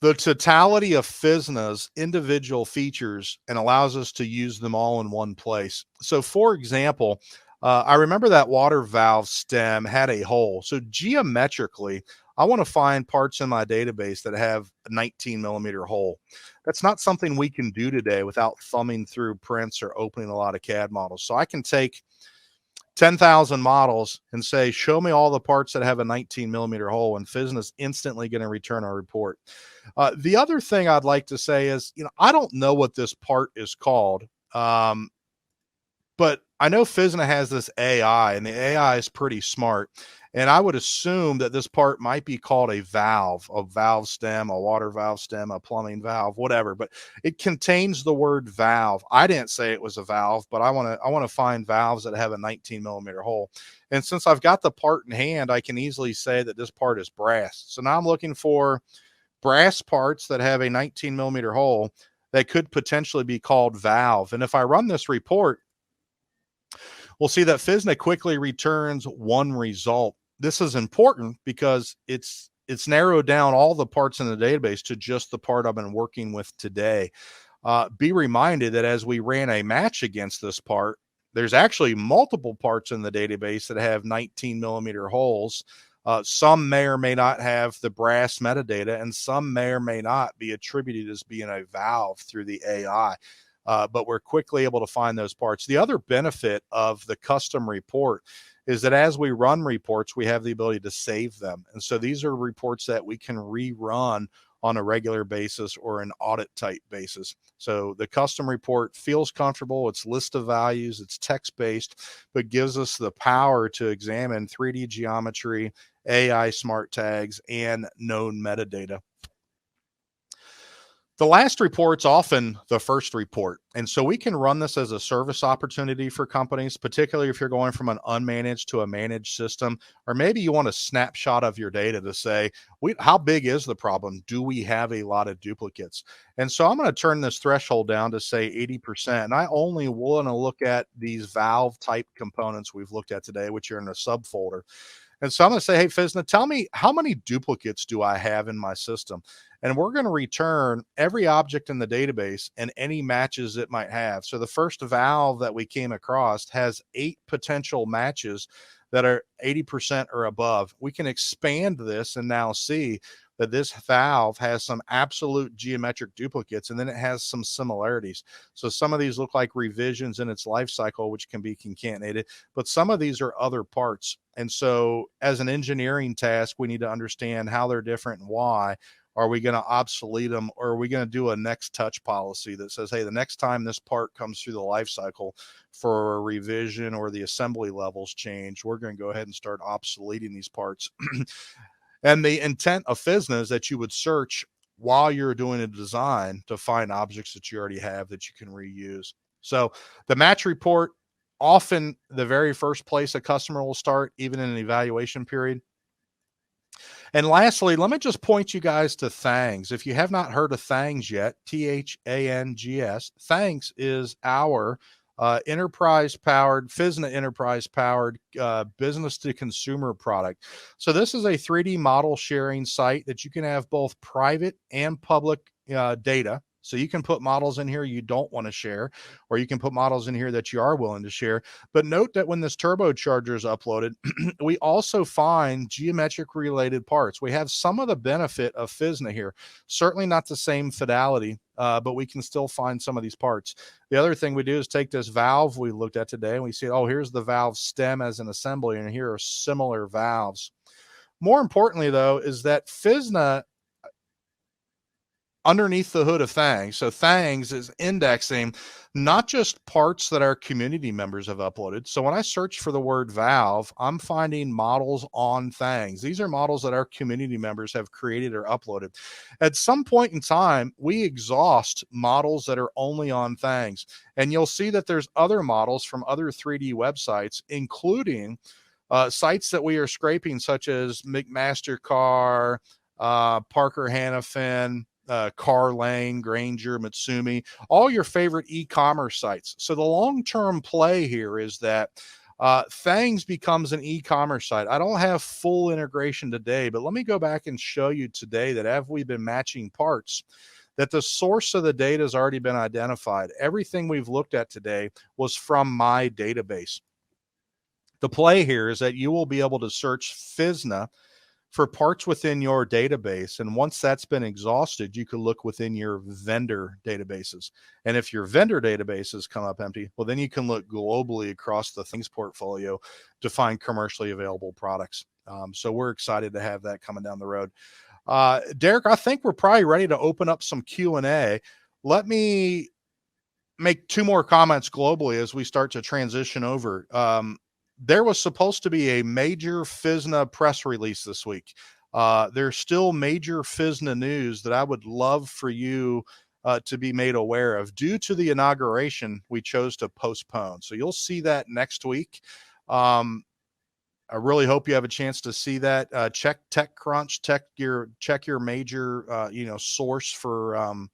the totality of Fizna's individual features and allows us to use them all in one place. So for example, I remember that water valve stem had a hole. So geometrically, I want to find parts in my database that have a 19 millimeter hole. That's not something we can do today without thumbing through prints or opening a lot of CAD models. So I can take 10,000 models and say, show me all the parts that have a 19 millimeter hole, and Fizna is instantly going to return our report. The other thing I'd like to say is, I don't know what this part is called, but I know Fizna has this AI, and the AI is pretty smart. And I would assume that this part might be called a valve stem, a water valve stem, a plumbing valve, whatever. But it contains the word valve. I didn't say it was a valve, but I want to find valves that have a 19 millimeter hole. And since I've got the part in hand, I can easily say that this part is brass. So now I'm looking for brass parts that have a 19 millimeter hole that could potentially be called valve. And if I run this report, we'll see that Fizna quickly returns one result. This is important because it's narrowed down all the parts in the database to just the part I've been working with today. Be reminded that as we ran a match against this part, there's actually multiple parts in the database that have 19 millimeter holes. Some may or may not have the brass metadata, and some may or may not be attributed as being a valve through the AI. But we're quickly able to find those parts. The other benefit of the custom report is that as we run reports, we have the ability to save them. And so these are reports that we can rerun on a regular basis or an audit type basis. So the custom report feels comfortable. It's list of values, it's text-based, but gives us the power to examine 3D geometry, AI smart tags, and known metadata. The last report's often the first report. And so we can run this as a service opportunity for companies, particularly if you're going from an unmanaged to a managed system, or maybe you want a snapshot of your data to say, how big is the problem? Do we have a lot of duplicates? And so I'm going to turn this threshold down to say 80%. And I only want to look at these valve type components we've looked at today, which are in a subfolder. And so I'm going to say, hey, Fizna, tell me how many duplicates do I have in my system? And we're going to return every object in the database and any matches it might have. So the first valve that we came across has 8 potential matches that are 80% or above. We can expand this and now see that this valve has some absolute geometric duplicates, and then it has some similarities. So some of these look like revisions in its life cycle, which can be concatenated, but some of these are other parts. And so as an engineering task, we need to understand how they're different and why. Are we going to obsolete them, or are we going to do a next touch policy that says, hey, the next time this part comes through the life cycle for a revision or the assembly levels change, we're going to go ahead and start obsoleting these parts. And the intent of Fizna is that you would search while you're doing a design to find objects that you already have that you can reuse. So the match report, often the very first place a customer will start, even in an evaluation period. And lastly, let me just point you guys to Thangs. If you have not heard of Thangs yet, THANGS, Thangs is our enterprise-powered, Fizna enterprise-powered business-to-consumer product. So this is a 3D model sharing site that you can have both private and public data. So you can put models in here you don't want to share, or you can put models in here that you are willing to share. But note that when this turbocharger is uploaded, we also find geometric related parts. We have some of the benefit of Fizna here. Certainly not the same fidelity, but we can still find some of these parts. The other thing we do is take this valve we looked at today and we see, oh, here's the valve stem as an assembly, and here are similar valves. More importantly, though, is that Fizna underneath the hood of Thangs. So Thangs is indexing not just parts that our community members have uploaded. So when I search for the word valve, I'm finding models on Thangs. These are models that our community members have created or uploaded. At some point in time, we exhaust models that are only on Thangs. And you'll see that there's other models from other 3D websites, including sites that we are scraping, such as McMaster-Carr, Parker Hannafin, Car Lane, Granger, Matsumi, all your favorite e-commerce sites. So the long-term play here is that Thangs becomes an e-commerce site. I don't have full integration today, but let me go back and show you today that as we've been matching parts, that the source of the data has already been identified. Everything we've looked at today was from my database. The play here is that you will be able to search Fizna for parts within your database. And once that's been exhausted, you can look within your vendor databases. And if your vendor databases come up empty, well, then you can look globally across the Things portfolio to find commercially available products. So we're excited to have that coming down the road. Derek, I think we're probably ready to open up some Q&A. Let me make two more comments globally as we start to transition over. There was supposed to be a major Fizna press release this week. There's still major Fizna news that I would love for you to be made aware of. Due to the inauguration, we chose to postpone. So you'll see that next week. I really hope you have a chance to see that. Check TechCrunch, check your major source for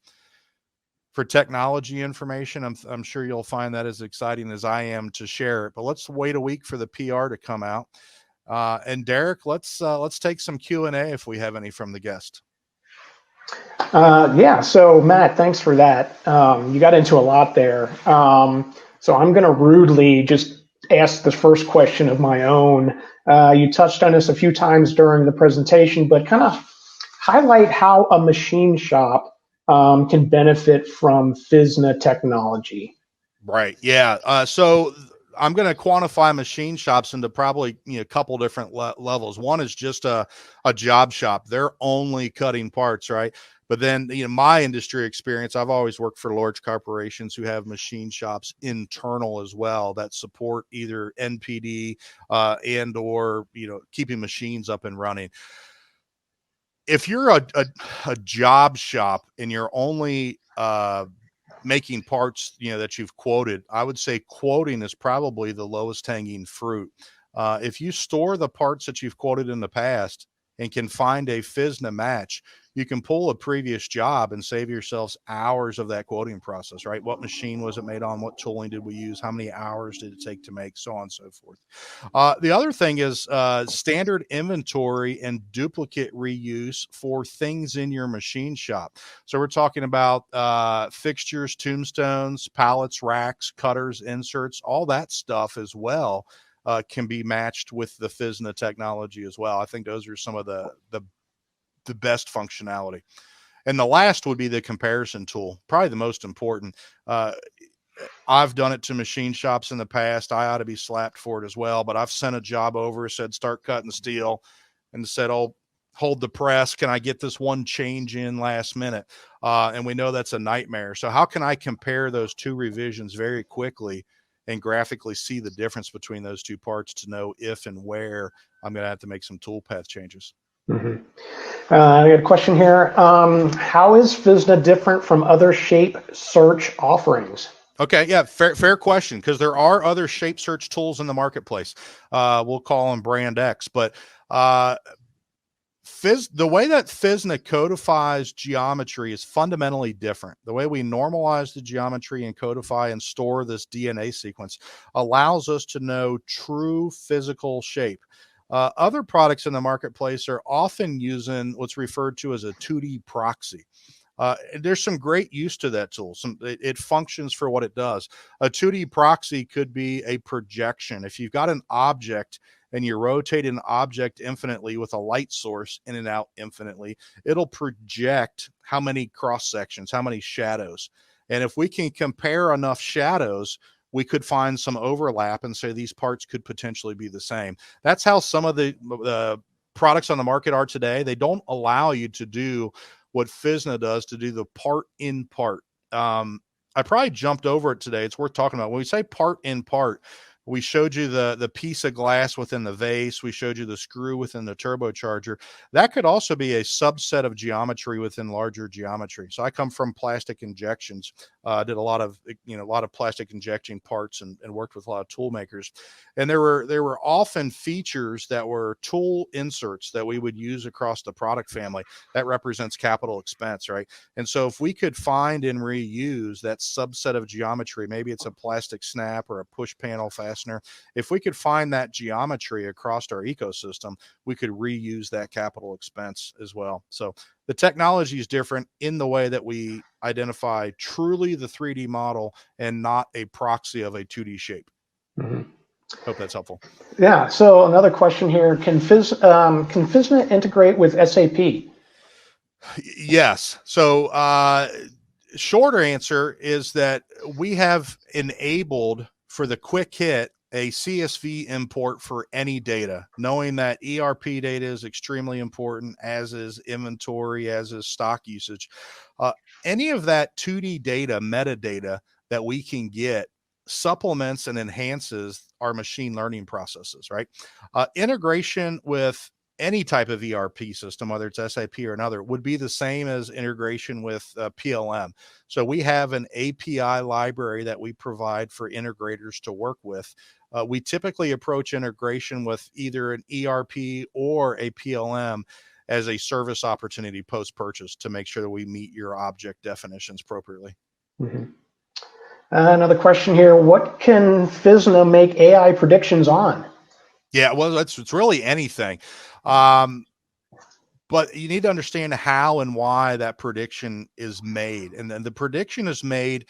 technology information. I'm sure you'll find that as exciting as I am to share it, but let's wait a week for the PR to come out. And Derek, let's take some Q&A if we have any from the guest. Yeah, so Matt, thanks for that. You got into a lot there. So I'm going to rudely just ask the first question of my own. You touched on this a few times during the presentation, but kind of highlight how a machine shop can benefit from Fizna technology. Right. Yeah. So I'm going to quantify machine shops into probably a couple different levels. One is just a job shop. They're only cutting parts, right? But then, my industry experience, I've always worked for large corporations who have machine shops internal as well that support either NPD and or, keeping machines up and running. If you're a job shop and you're only making parts, that you've quoted, I would say quoting is probably the lowest hanging fruit. If you store the parts that you've quoted in the past and can find a Fizna match, you can pull a previous job and save yourselves hours of that quoting process, right? What machine was it made on? What tooling did we use? How many hours did it take to make? So on and so forth. The other thing is standard inventory and duplicate reuse for things in your machine shop. So we're talking about fixtures, tombstones, pallets, racks, cutters, inserts, all that stuff as well. Can be matched with the Fizna technology as well. I think those are some of the best functionality. And the last would be the comparison tool, probably the most important. I've done it to machine shops in the past. I ought to be slapped for it as well, but I've sent a job over, said, start cutting steel, and said, oh, hold the press. Can I get this one change in last minute? And we know that's a nightmare. So how can I compare those two revisions very quickly and graphically see the difference between those two parts to know if and where I'm going to have to make some tool path changes? Mm-hmm. I got a question here. How is Fizna different from other shape search offerings? Okay, yeah, fair question, because there are other shape search tools in the marketplace. We'll call them brand X, but The way that Fizna codifies geometry is fundamentally different. The way we normalize the geometry and codify and store this DNA sequence allows us to know true physical shape. Other products in the marketplace are often using what's referred to as a 2D proxy. There's some great use to that tool. It functions for what it does. A 2D proxy could be a projection. If you've got an object and you rotate an object infinitely with a light source in and out infinitely, it'll project how many cross sections, how many shadows. And if we can compare enough shadows, we could find some overlap and say these parts could potentially be the same. That's how some of the products on the market are today. They don't allow you to do what Fizna does, to do the part in part. I probably jumped over it today. It's worth talking about. When we say part in part, we showed you the piece of glass within the vase. We showed you the screw within the turbocharger. That could also be a subset of geometry within larger geometry. So I come from plastic injections. Did a lot of plastic injecting parts and worked with a lot of tool makers. And there were often features that were tool inserts that we would use across the product family. That represents capital expense, right? And so if we could find and reuse that subset of geometry, maybe it's a plastic snap or a push panel fastener. If we could find that geometry across our ecosystem, we could reuse that capital expense as well. So the technology is different in the way that we identify truly the 3D model and not a proxy of a 2D shape. Mm-hmm. Hope that's helpful. Yeah. So another question here: can Fizna integrate with SAP? Yes. So shorter answer is that we have enabled for the quick hit a CSV import for any data, knowing that ERP data is extremely important, as is inventory, as is stock usage. Any of that 2D data, metadata that we can get supplements and enhances our machine learning processes, right? Integration with any type of ERP system, whether it's SAP or another, would be the same as integration with PLM. So we have an API library that we provide for integrators to work with. We typically approach integration with either an ERP or a PLM as a service opportunity post-purchase to make sure that we meet your object definitions appropriately. Mm-hmm. Another question here: what can Fizna make AI predictions on? Yeah, well, it's really anything. But you need to understand how and why that prediction is made. And then the prediction is made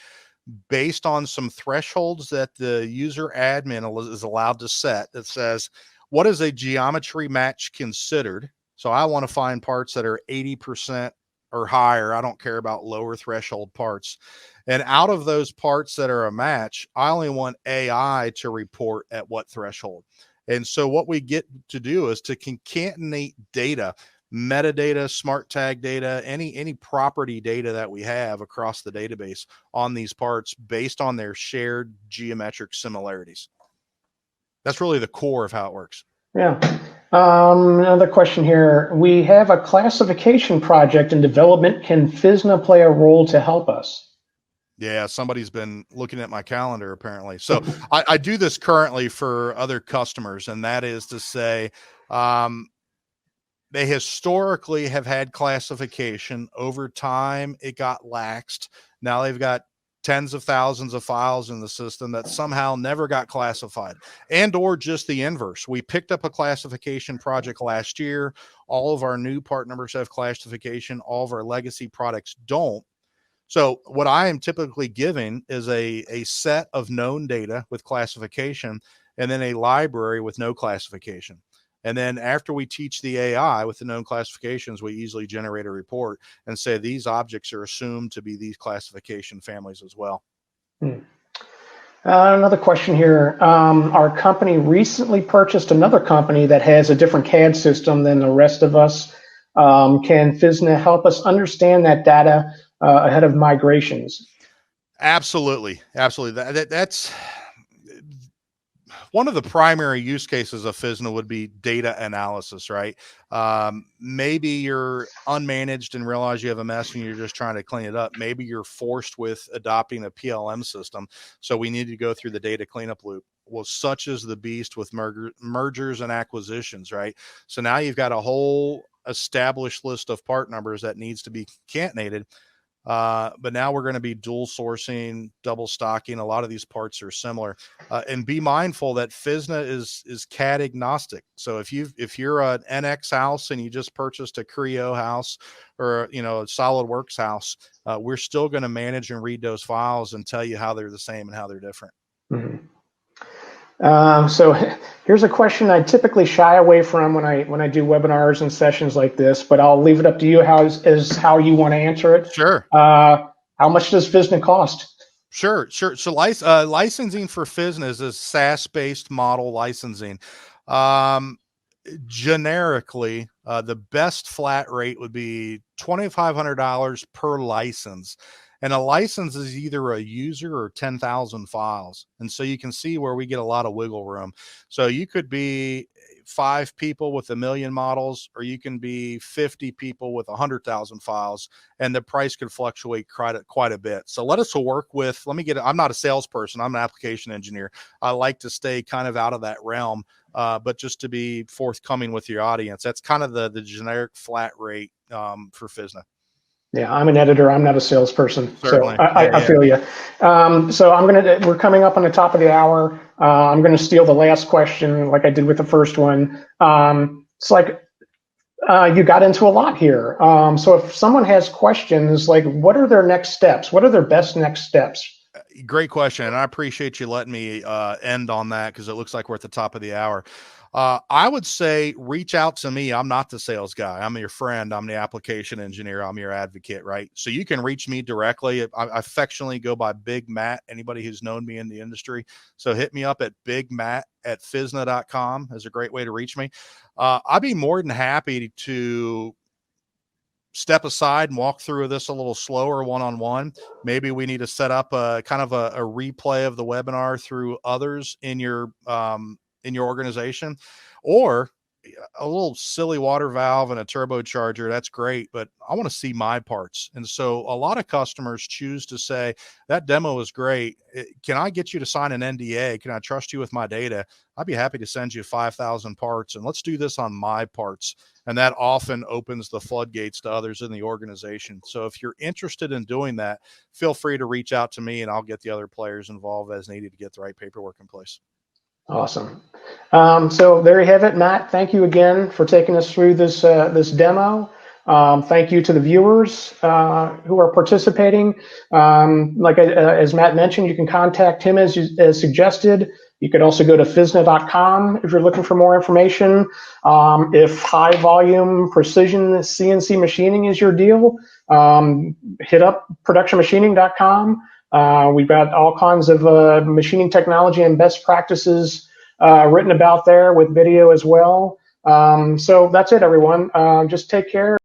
based on some thresholds that the user admin is allowed to set that says, what is a geometry match considered? So I want to find parts that are 80% or higher. I don't care about lower threshold parts. And out of those parts that are a match, I only want AI to report at what threshold. And so what we get to do is to concatenate data, metadata, smart tag data, any property data that we have across the database on these parts based on their shared geometric similarities. That's really the core of how it works. Yeah. Another question here: we have a classification project in development. Can Fizna play a role to help us? Yeah, somebody's been looking at my calendar apparently. So I do this currently for other customers, and that is to say, they historically have had classification. Over time, it got laxed. Now they've got tens of thousands of files in the system that somehow never got classified, and or just the inverse. We picked up a classification project last year. All of our new part numbers have classification. All of our legacy products don't. So what I am typically giving is a set of known data with classification, and then a library with no classification. And then after we teach the AI with the known classifications, we easily generate a report and say these objects are assumed to be these classification families as well. Another question here. Our company recently purchased another company that has a different CAD system than the rest of us. Can Fizna help us understand that data ahead of migrations? Absolutely. That's one of the primary use cases of Fizna would be data analysis, right? Maybe you're unmanaged and realize you have a mess and you're just trying to clean it up. Maybe you're forced with adopting a PLM system. So we need to go through the data cleanup loop. Well, such is the beast with mergers and acquisitions, right? So now you've got a whole established list of part numbers that needs to be concatenated. But now we're going to be dual sourcing, double stocking. A lot of these parts are similar, and be mindful that Fizna is CAD agnostic. So if you're an NX house and you just purchased a Creo house or a SolidWorks house, we're still going to manage and read those files and tell you how they're the same and how they're different. Mm-hmm. So here's a question I typically shy away from when I do webinars and sessions like this, but I'll leave it up to you how you want to answer it. Sure. How much does Fizna cost? Sure. So licensing for Fizna is a SaaS-based model licensing. Generically, the best flat rate would be $2,500 per license. And a license is either a user or 10,000 files. And so you can see where we get a lot of wiggle room. So you could be 5 people with 1 million models, or you can be 50 people with 100,000 files, and the price could fluctuate quite a bit. So let us work with, I'm not a salesperson, I'm an application engineer. I like to stay kind of out of that realm, but just to be forthcoming with your audience, that's kind of the generic flat rate for Fizna. Yeah, I'm an editor. I'm not a salesperson. Certainly. So I feel you. So we're coming up on the top of the hour. I'm going to steal the last question like I did with the first one. It's like you got into a lot here. So if someone has questions, like what are their next steps? What are their best next steps? Great question. And I appreciate you letting me end on that, because it looks like we're at the top of the hour. I would say reach out to me. I'm not the sales guy. I'm your friend. I'm the application engineer. I'm your advocate, right? So you can reach me directly. I affectionately go by Big Matt, anybody who's known me in the industry. So hit me up at bigmatt@fizna.com is a great way to reach me. I'd be more than happy to step aside and walk through this a little slower one-on-one. Maybe we need to set up a kind of a replay of the webinar through others in your organization, or a little silly water valve and a turbocharger. That's great, but I want to see my parts. And so a lot of customers choose to say, that demo is great. Can I get you to sign an NDA? Can I trust you with my data? I'd be happy to send you 5,000 parts, and let's do this on my parts. And that often opens the floodgates to others in the organization. So if you're interested in doing that, feel free to reach out to me, and I'll get the other players involved as needed to get the right paperwork in place. Awesome. So there you have it, Matt. Thank you again for taking us through this demo. Thank you to the viewers who are participating. As Matt mentioned, you can contact him as suggested. You could also go to Fizna.com if you're looking for more information. If high volume precision CNC machining is your deal, hit up productionmachining.com. We've got all kinds of machining technology and best practices written about there with video as well. So that's it, everyone. Just take care.